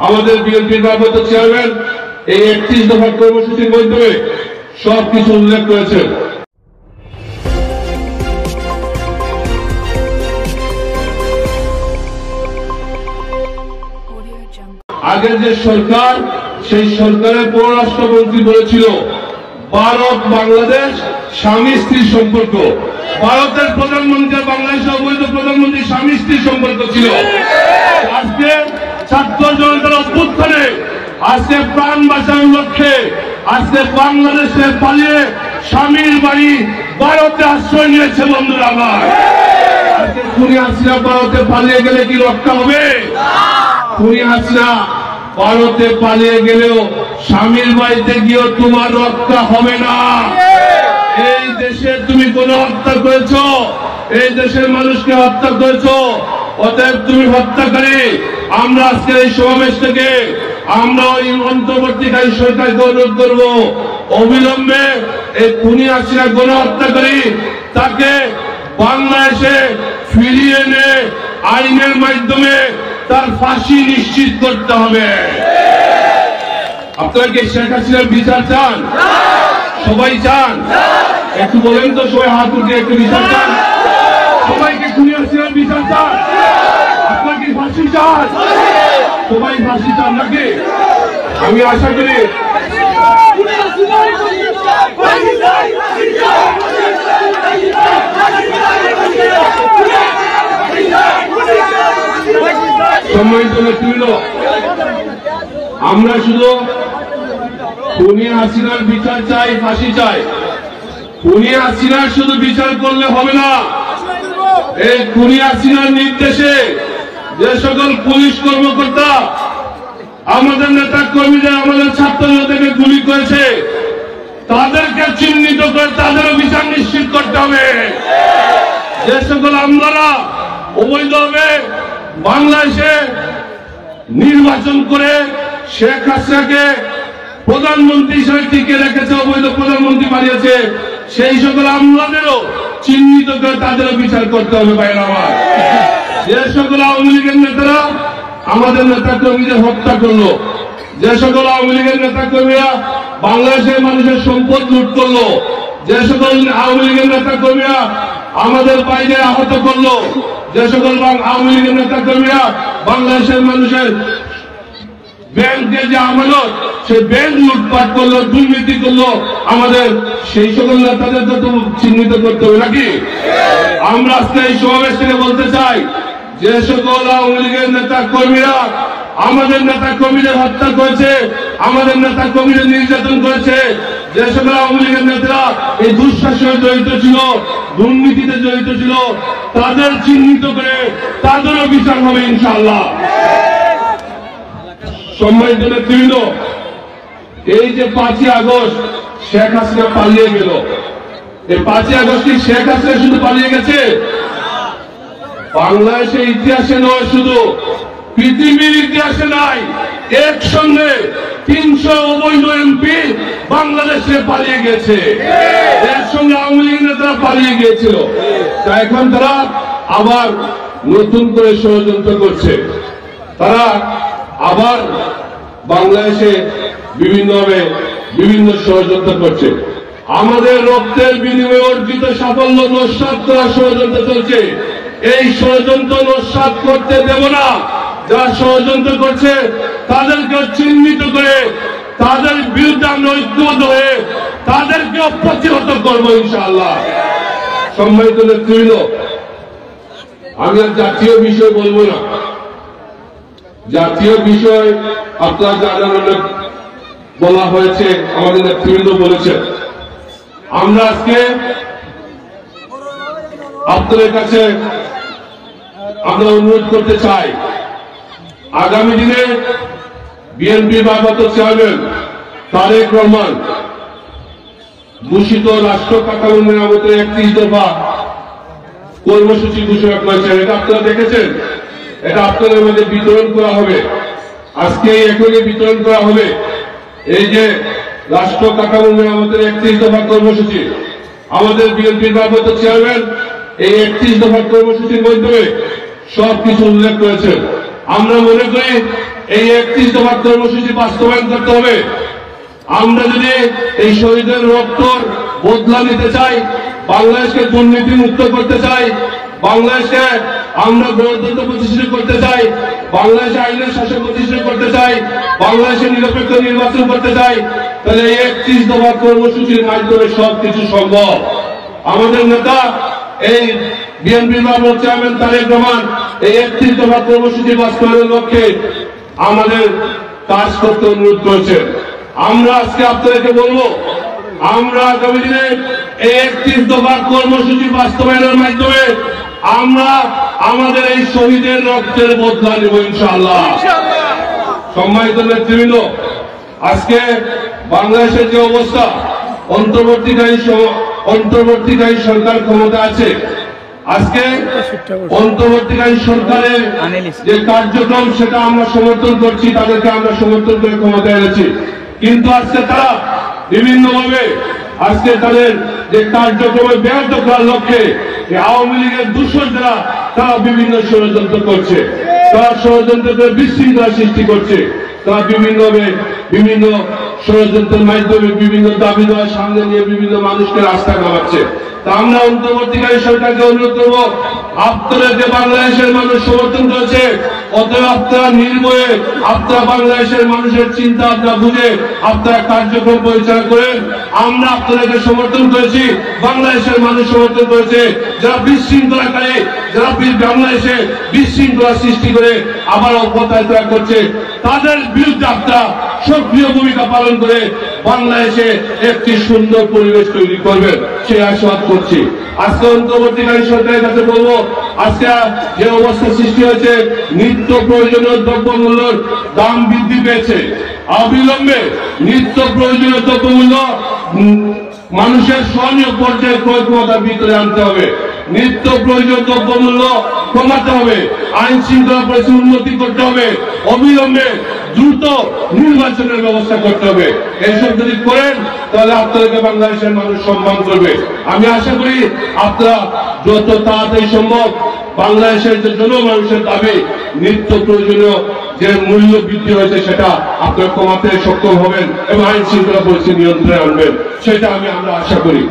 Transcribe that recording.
আমাদের বিএনপির ভারপ্রাপ্ত চেয়ারম্যান এই 31 দফা কর্মসূচির মাধ্যমে সবকিছু উল্লেখ করেছেন। আগের যে সরকার, সেই সরকারের পররাষ্ট্রমন্ত্রী বলেছিল ভারত বাংলাদেশ স্বামী স্ত্রীর সম্পর্ক। ভারতের প্রধানমন্ত্রী বাংলাদেশের অবৈধ প্রধানমন্ত্রী স্বামী স্ত্রীর সম্পর্ক ছিল। আজকে ছাত্র জনতার অভ্যুত্থানে আজকে প্রাণ বাঁচানোর লক্ষ্যে আজকে বাংলাদেশে পালিয়ে স্বামীর বাড়ি ভারতে আশ্রয় নিয়েছে। বন্ধুরা আমার, আজকে খুনি হাসিনা ভারতে পালিয়ে গেলে কি রক্ষা হবে? খুনি হাসিনা ভারতে পালিয়ে গেলেও স্বামীর বাড়িতে গিয়েও তোমার রক্ষা হবে না। এই দেশে তুমি কোন হত্যা করেছো, এই দেশের মানুষকে হত্যা করেছো, অতএব তুমি হত্যাকারী। আমরা আজকে এই সমাবেশ থেকে আমরা ওই অন্তর্বর্তীকালীন সরকারকে অনুরোধ করব, অবিলম্বে এই খুনি হাসিনা গণহত্যাকারী তাকে বাংলাদেশে ফিরিয়ে এনে আইনের মাধ্যমে তার ফাঁসি নিশ্চিত করতে হবে। আপনারা কি শেখ হাসিনার বিচার চান? সবাই চান? একটু বলেন তো, সবাই হাত উঠে একটু বিচার চান? সবাইকে খুনি হাসিনার বিচার চান? আপনার কি ফাঁসি চান? সবাই ফাঁসি চান নাকি? আমি আশা করি আমরা শুধু খুনি হাসিনার বিচার চাই, ফাঁসি চাই। খুনি হাসিনার শুধু বিচার করলে হবে না, এই খুনি হাসিনার নির্দেশে যে সকল পুলিশ কর্মকর্তা আমাদের নেতা কর্মীদের আমাদের ছাত্রদেরকে গুলি করেছে তাদেরকে চিহ্নিত করে তাদেরও বিচার নিশ্চিত করতে হবে। যে সকল আমলারা অবৈধভাবে বাংলাদেশে নির্বাচন করে শেখ হাসিনাকে প্রধানমন্ত্রী হিসেবে টিকে রেখেছে, অবৈধ প্রধানমন্ত্রী বানিয়েছে, সেই সকল আমলাদেরও চিহ্নিত করে তাদেরও বিচার করতে হবে। ভাইরা আমার, যে সকল আওয়ামী লীগের নেতারা আমাদের নেতা কর্মীদের হত্যা করলো, যে সকল আওয়ামী লীগের নেতা কর্মীরা বাংলাদেশের মানুষের সম্পদ লুট করলো, যে সকল আওয়ামী লীগের নেতা কর্মীরা আমাদের বাইরে আহত করলো, যে সকল আওয়ামী লীগের নেতা কর্মীরা বাংলাদেশের মানুষের ব্যাংকে যে আমানত সে ব্যাংক লুটপাট করলো, দুর্নীতি করলো, আমাদের সেই সকল নেতাদের তো চিহ্নিত করতে হবে নাকি? আমরা আজকে এই সমাবেশ থেকে বলতে চাই, যে সকল আওয়ামী লীগের নেতা কর্মীরা আমাদের নেতা কর্মীদের হত্যা করেছে, আমাদের নেতা কর্মীদের নির্যাতন করেছে, যে সকল আওয়ামী লীগের নেতারা এই দুঃশাসনে জড়িত ছিল, দুর্নীতিতে জড়িত ছিল, তাদের চিহ্নিত করে তাদেরও বিচার হবে ইনশাআল্লাহ। সম্মানিত নেতৃবৃন্দ, এই যে 5ই আগস্ট শেখ হাসিনা পালিয়ে গেল, এই 5ই আগস্ট কি শেখ হাসিনা শুধু পালিয়ে গেছে? বাংলাদেশের ইতিহাসে নয়, শুধু পৃথিবীর ইতিহাসে নাই, একসঙ্গে 300 অবৈধ এমপি বাংলাদেশে পালিয়ে গেছে। এর সঙ্গে আওয়ামী লীগ নেতারা পালিয়ে গিয়েছিল। তা এখন তারা আবার নতুন করে ষড়যন্ত্র করছে, তারা আবার বাংলাদেশে বিভিন্নভাবে বিভিন্ন ষড়যন্ত্র করছে। আমাদের রক্তের বিনিময়ে অর্জিত সাফল্য নস্যাৎ করার ষড়যন্ত্র চলছে। এই ষড়যন্ত্র নস্যাৎ করতে দেব না। যারা ষড়যন্ত্র করছে তাদেরকে চিহ্নিত করে তাদের বিরুদ্ধে আমরা ঐক্যবদ্ধ হয়ে তাদেরকে প্রতিহত করবো ইনশাআল্লাহ। সম্মানিত নেতৃবৃন্দ, আমি আর জাতীয় বিষয় বলবো না। জাতীয় বিষয় আপনারা জানার অনেক বলা হয়েছে, আমাদের নেতৃবৃন্দ বলেছেন। আমরা আজকে আপনাদের কাছে আমরা অনুরোধ করতে চাই, আগামী দিনে বিএনপি ভারপ্রাপ্ত চেয়ারম্যান তারেক রহমান ঘোষিত রাষ্ট্র কাঠামো মেরামতের 31 দফা কর্মসূচি ঘোষণা করেছেন। এটা আপনারা দেখেছেন, এটা আপনাদের মধ্যে বিতরণ করা হবে, আজকে এখনই বিতরণ করা হবে। এই যে রাষ্ট্র কাঠামো মেরামতের 31 দফা কর্মসূচি, আমাদের বিএনপির ভারপ্রাপ্ত চেয়ারম্যান এই 31 দফা কর্মসূচির মাধ্যমে সবকিছু উল্লেখ করেছেন। আমরা মনে করি এই 31 দফা কর্মসূচি বাস্তবায়ন করতে হবে। আমরা যদি এই শহীদের রক্তর বদলা নিতে চাই, বাংলাদেশকে দুর্নীতি মুক্ত করতে চাই, বাংলাদেশকে আমরা গণতন্ত্র প্রতিষ্ঠিত করতে চাই, বাংলাদেশে আইনের শাসন প্রতিষ্ঠিত করতে চাই, বাংলাদেশে নিরপেক্ষ নির্বাচন করতে চাই, তাহলে এই 31 দফা কর্মসূচির মাধ্যমে সবকিছু সম্ভব। আমাদের নেতা এই বিএনপির চেয়ারম্যান তারেক রহমান এই 31 দফা কর্মসূচি বাস্তবায়নের লক্ষ্যে আমাদের কাজ করতে অনুরোধ করেছেন। আমরা আজকে আপনাদেরকে বলবো, আমরা আগামী দিনে এই 31 দফা কর্মসূচি বাস্তবায়নের মাধ্যমে আমরা আমাদের এই শহীদের রক্তের বদলা নেব ইনশাআল্লাহ। সম্মানিত নেতৃবৃন্দ, আজকে বাংলাদেশের যে অবস্থা, অন্তর্বর্তীকালীন সরকার ক্ষমতা আছে, আজকে অন্তর্বর্তীকালীন সরকারের যে কার্যক্রম সেটা আমরা সমর্থন করছি, তাদেরকে আমরা সমর্থন করে ক্ষমতায় এনেছি। কিন্তু আজকে তারা বিভিন্নভাবে আজকে তাদের যে কার্যক্রমে ব্যাহত করার লক্ষ্যে আওয়ামী লীগের দূষণরা তারা বিভিন্ন ষড়যন্ত্র করছে, তারা ষড়যন্ত্র করে বিশৃঙ্খলা সৃষ্টি করছে, তারা বিভিন্ন ষড়যন্ত্রের মাধ্যমে বিভিন্ন দাবি দেওয়ার সামনে নিয়ে বিভিন্ন মানুষকে রাস্তা নামাচ্ছে। তা আমরা অন্তর্বর্তীকালীন সরকারকে অনুরোধ করবো, আপনাদেরকে বাংলাদেশের মানুষ সমর্থন করেছে, অতএব আপনারা নির্ভয়ে আপনারা বাংলাদেশের মানুষের চিন্তা আপনারা বুঝে আপনারা কার্যক্রম পরিচালনা করেন। আমরা আপনাদেরকে সমর্থন করেছি, বাংলাদেশের মানুষ সমর্থন করেছে। যারা বিশৃঙ্খলাকারী, যারা বাংলাদেশে বিশৃঙ্খলা সৃষ্টি করে আবার অপপ্রচার করছে, তাদের বিরুদ্ধে আপনারা সক্রিয় ভূমিকা পালন করে বাংলাদেশে একটি সুন্দর পরিবেশ তৈরি করবেন, সেই আশীর্বাদ করছি। আজকে অন্তর্বর্তীকালীন সরকারের কাছে বলবো, আজকে যে অবস্থা সৃষ্টি হয়েছে, নিত্য প্রয়োজনীয় দ্রব্যমূল্যের দাম বৃদ্ধি পেয়েছে। অবিলম্বে নিত্য প্রয়োজনীয় দ্রব্যমূল্য মানুষের স্বর্ণীয় পর্যায়ে ক্রয় ক্ষমতার ভিতরে আনতে হবে। নিত্য প্রয়োজনীয় দ্রব্যমূল্য কমাতে হবে, আইন শৃঙ্খলা পরিস্থিতি উন্নতি করতে হবে, অবিলম্বে দ্রুত নির্বাচনের ব্যবস্থা করতে হবে। এইসব যদি করেন তাহলে আপনাদেরকে বাংলাদেশের মানুষ সম্মান করবে। আমি আশা করি আপনারা যত তাড়াতাড়ি সম্ভব বাংলাদেশের যে জনমানুষের দাবি নিত্য প্রয়োজনীয় যে মূল্য বৃদ্ধি হয়েছে সেটা আপনারা কমাতে সক্ষম হবেন এবং আইন শৃঙ্খলা পরিস্থিতি নিয়ন্ত্রণে আনবেন, সেটা আমরা আশা করি।